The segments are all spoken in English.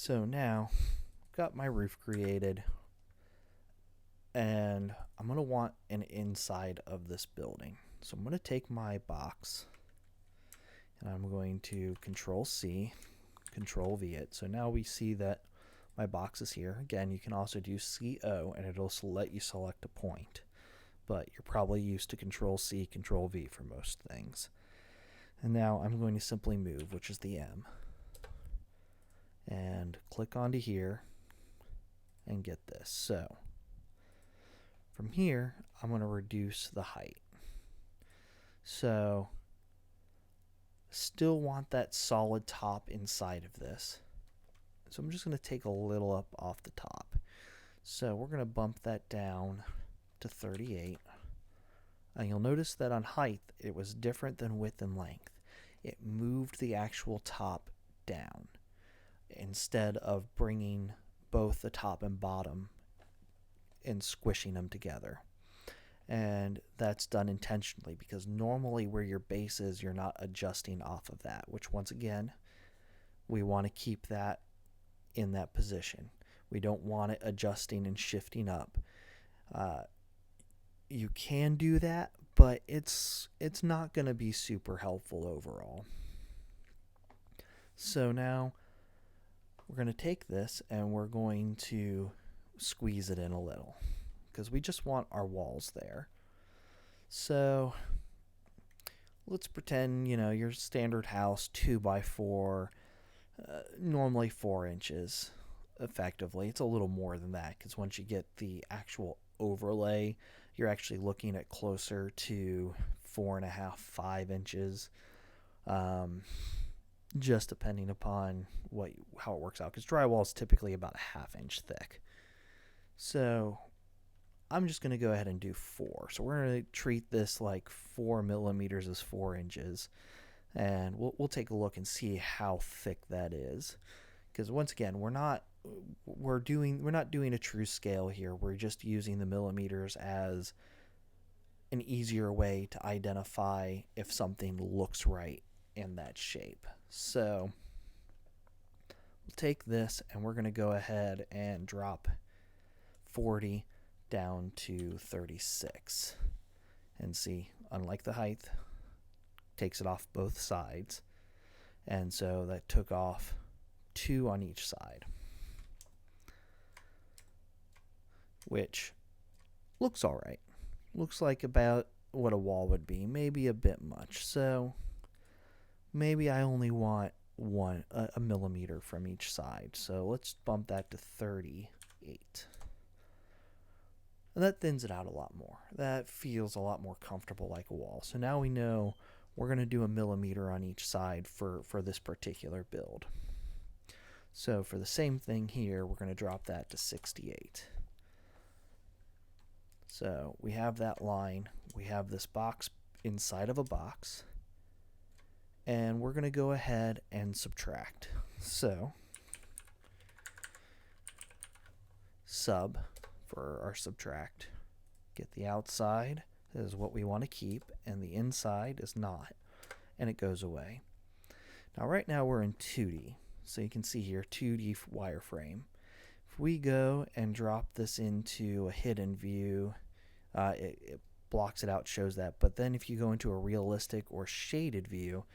So now I've got my roof created, and I'm going to want an inside of this building. So I'm going to take my box and I'm going to Control C, Control V it. So now we see that my box is here. Again, you can also do CO and it'll let you select a point, but you're probably used to Control C, Control V for most things. And now I'm going to simply move, which is the M, and click onto here and get this. So from here, I'm going to reduce the height. So still want that solid top inside of this. So I'm just going to take a little up off the top. So we're going to bump that down to 38. And you'll notice that on height, it was different than width and length. It moved the actual top down instead of bringing both the top and bottom and squishing them together. And that's done intentionally because normally where your base is, you're not adjusting off of that, which once again, we want to keep that in that position. We don't want it adjusting and shifting up. You can do that, but it's not going to be super helpful overall. So now we're going to take this and we're going to squeeze it in a little because we just want our walls there. So let's pretend, your standard house 2x4, normally 4 inches effectively. It's a little more than that because once you get the actual overlay, you're actually looking at closer to 4.5, 5 inches, just depending upon how it works out, because drywall is typically about a half inch thick. So I'm just going to go ahead and do 4. So we're going to treat this like 4 millimeters is 4 inches, and we'll take a look and see how thick that is, because once again, we're not doing a true scale here. We're just using the millimeters as an easier way to identify if something looks right in that shape. So we'll take this and we're going to go ahead and drop 40 down to 36. And see, unlike the height, takes it off both sides. And so that took off 2 on each side, which looks all right. Looks like about what a wall would be, maybe a bit much. So maybe I only want a millimeter from each side. So let's bump that to 38. And that thins it out a lot more. That feels a lot more comfortable like a wall. So now we know we're going to do a millimeter on each side for this particular build. So for the same thing here, we're going to drop that to 68. So we have that line. We have this box inside of a box. And we're going to go ahead and subtract. So sub for our subtract. Get the outside is what we want to keep, and the inside is not, and it goes away. Now right now we're in 2D, so you can see here 2D wireframe. If we go and drop this into a hidden view, it blocks it out, shows that. But then if you go into a realistic or shaded view,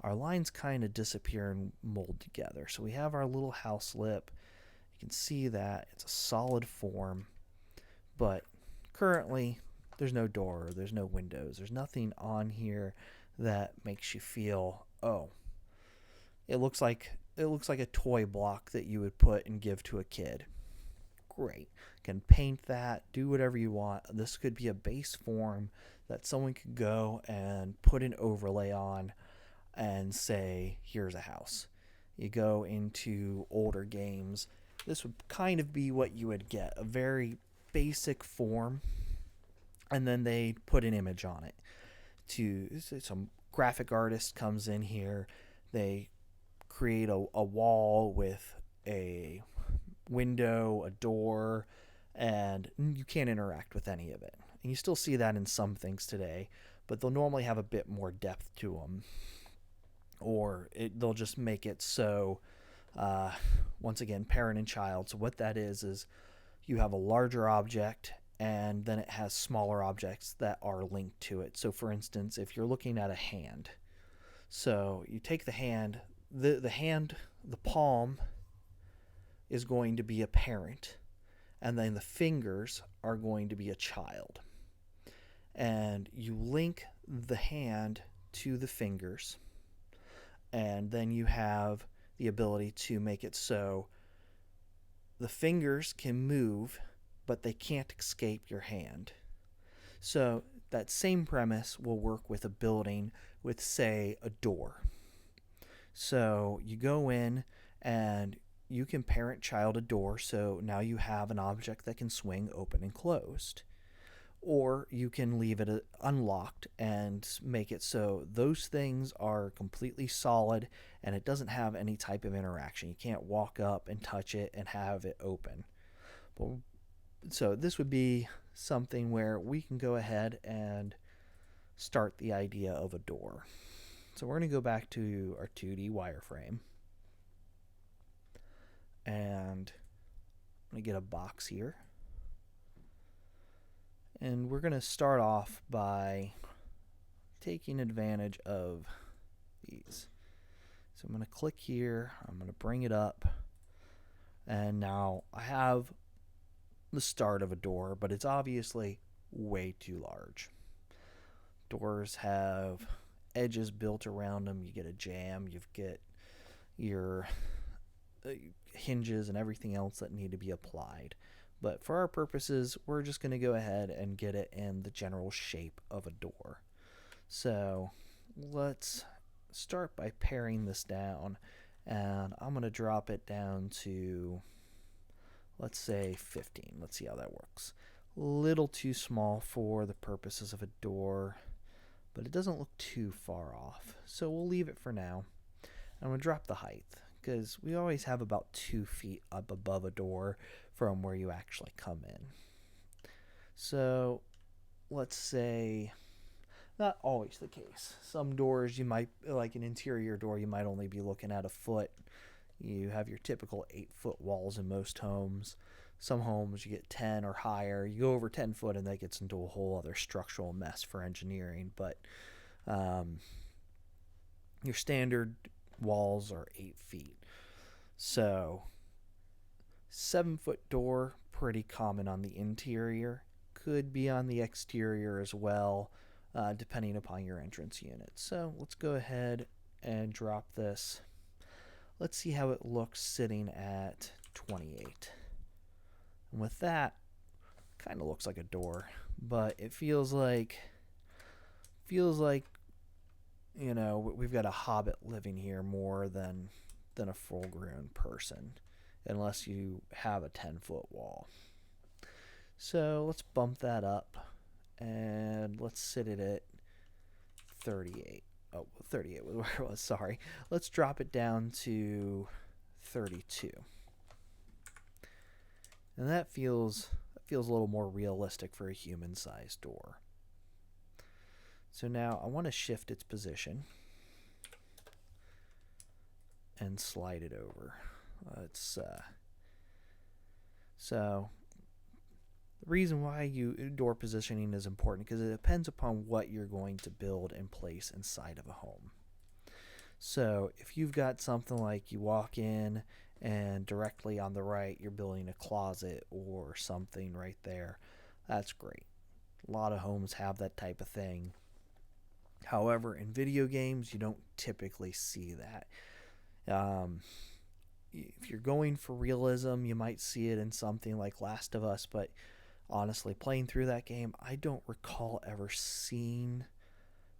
our lines kind of disappear and mold together. So we have our little house lip. You can see that it's a solid form, but currently there's no door, there's no windows, there's nothing on here that makes you feel, oh, it looks like a toy block that you would put and give to a kid. Great. Can paint that, do whatever you want. This could be a base form that someone could go and put an overlay on and say, here's a house. You go into older games, this would kind of be what you would get, a very basic form, and then they put an image on it. Some graphic artist comes in here, they create a wall with a window, a door, and you can't interact with any of it. And you still see that in some things today, but they'll normally have a bit more depth to them. Or they'll just make it so uh, once again, parent and child. So what that is you have a larger object and then it has smaller objects that are linked to it. So for instance, if you're looking at a hand, so you take the hand, the palm is going to be a parent, and then the fingers are going to be a child. And you link the hand to the fingers, and then you have the ability to make it so the fingers can move, but they can't escape your hand. So that same premise will work with a building with, say, a door. So you go in and you can parent child a door, so now you have an object that can swing open and closed. Or you can leave it unlocked and make it so those things are completely solid and it doesn't have any type of interaction. You can't walk up and touch it and have it open. So this would be something where we can go ahead and start the idea of a door. So we're going to go back to our 2D wireframe. And I'm going to get a box here. And we're going to start off by taking advantage of these. So I'm going to click here. I'm going to bring it up. And now I have the start of a door, but it's obviously way too large. Doors have edges built around them. You get a jamb. You get your hinges and everything else that need to be applied. But for our purposes, we're just going to go ahead and get it in the general shape of a door. So let's start by paring this down, and I'm going to drop it down to, let's say, 15. Let's see how that works. A little too small for the purposes of a door, but it doesn't look too far off. So we'll leave it for now. I'm going to drop the height, because we always have about 2 feet up above a door from where you actually come in. So let's say, not always the case. Some doors you might, like an interior door, you might only be looking at a foot. You have your typical 8-foot walls in most homes. Some homes you get 10 or higher. You go over 10 foot and that gets into a whole other structural mess for engineering. But your standard walls are 8 feet. So 7-foot door, pretty common on the interior. Could be on the exterior as well, depending upon your entrance unit. So let's go ahead and drop this. Let's see how it looks sitting at 28. And with that, kind of looks like a door, but it feels like, you know, we've got a hobbit living here more than a full-grown person, unless you have a 10-foot wall. So let's bump that up, and let's sit it at 38. Oh, 38 was where it was, sorry. Let's drop it down to 32. And that feels a little more realistic for a human-sized door. So now I want to shift its position and slide it over. So the reason why door positioning is important because it depends upon what you're going to build and place inside of a home. So if you've got something like you walk in and directly on the right you're building a closet or something right there, that's great. A lot of homes have that type of thing. However, in video games, you don't typically see that. If you're going for realism, you might see it in something like Last of Us, but honestly, playing through that game, I don't recall ever seeing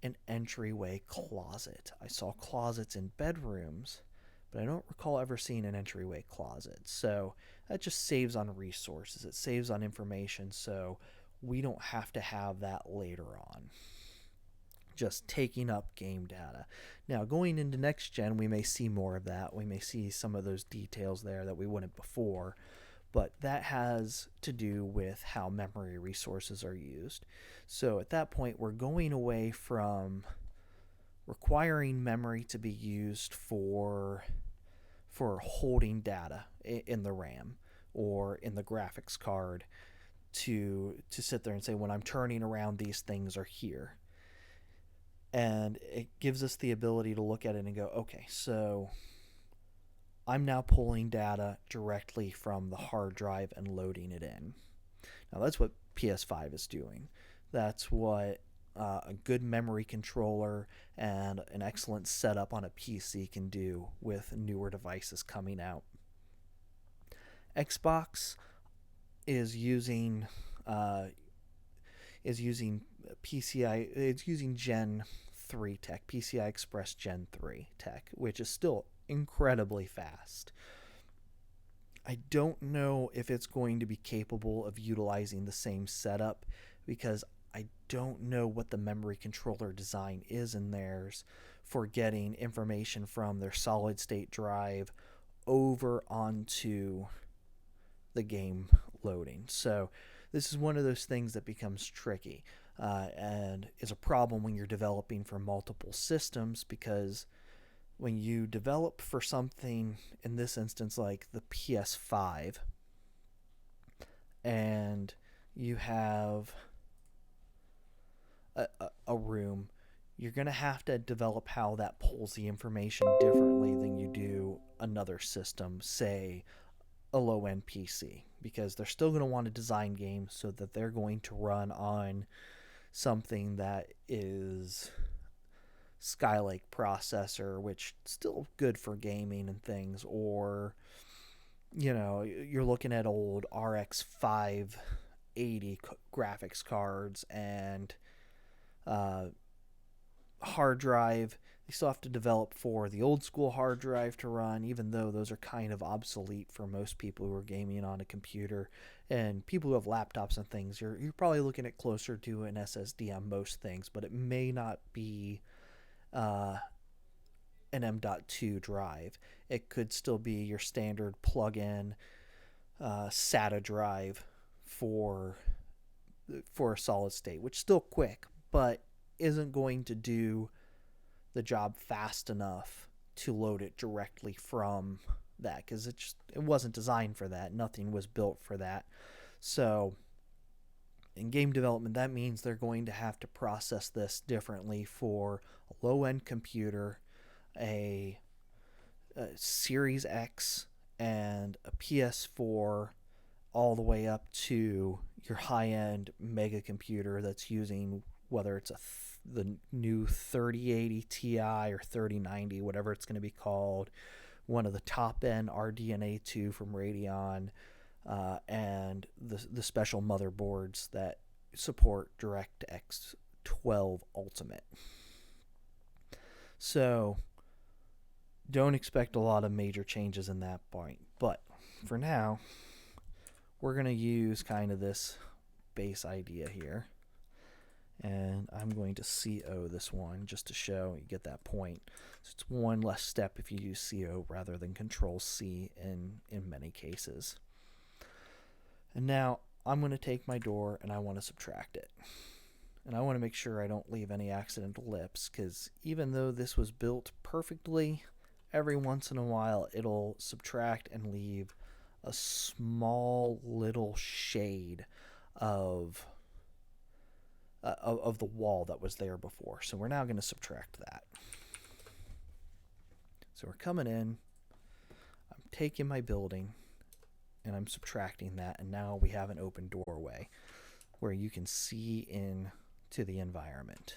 an entryway closet. I saw closets in bedrooms, but I don't recall ever seeing an entryway closet. So that just saves on resources. It saves on information, so we don't have to have that later on. Just taking up game data. Now, going into next gen, we may see more of that. We may see some of those details there that we wouldn't before, but that has to do with how memory resources are used. So at that point, we're going away from requiring memory to be used for for holding data in the RAM or in the graphics card to sit there and say, when I'm turning around, these things are here. And it gives us the ability to look at it and go, okay, so I'm now pulling data directly from the hard drive and loading it in. Now that's what PS5 is doing. That's what a good memory controller and an excellent setup on a PC can do with newer devices coming out. Xbox is using PCI. It's using Gen 3 tech, PCI Express Gen 3 tech, which is still incredibly fast. I don't know if it's going to be capable of utilizing the same setup because I don't know what the memory controller design is in theirs for getting information from their solid state drive over onto the game loading. So this is one of those things that becomes tricky and is a problem when you're developing for multiple systems, because when you develop for something, in this instance like the PS5, and you have a room, you're going to have to develop how that pulls the information differently than you do another system, say a low-end PC, because they're still going to want to design games so that they're going to run on something that is Skylake processor, which is still good for gaming and things, or you're looking at old RX 580 graphics cards and hard drive. They still have to develop for the old school hard drive to run, even though those are kind of obsolete for most people who are gaming on a computer. And people who have laptops and things, you're probably looking at closer to an SSD on most things, but it may not be an M.2 drive. It could still be your standard plug-in SATA drive for a solid state, which is still quick, but isn't going to do the job fast enough to load it directly from that, because it wasn't designed for that. Nothing was built for that. So in game development, that means they're going to have to process this differently for a low-end computer, a Series X, and a PS4, all the way up to your high-end mega computer that's using, whether it's the new 3080 Ti or 3090, whatever it's going to be called, one of the top-end RDNA 2 from Radeon, and the special motherboards that support DirectX 12 Ultimate. So don't expect a lot of major changes in that point. But for now, we're going to use kind of this base idea here. And I'm going to CO this one just to show you get that point. So it's one less step if you use CO rather than Control-C in many cases. And now I'm going to take my door and I want to subtract it. And I want to make sure I don't leave any accidental lips, because even though this was built perfectly, every once in a while it'll subtract and leave a small little shade of the wall that was there before. So we're now going to subtract that. So we're coming in, I'm taking my building, and I'm subtracting that, and now we have an open doorway where you can see into the environment.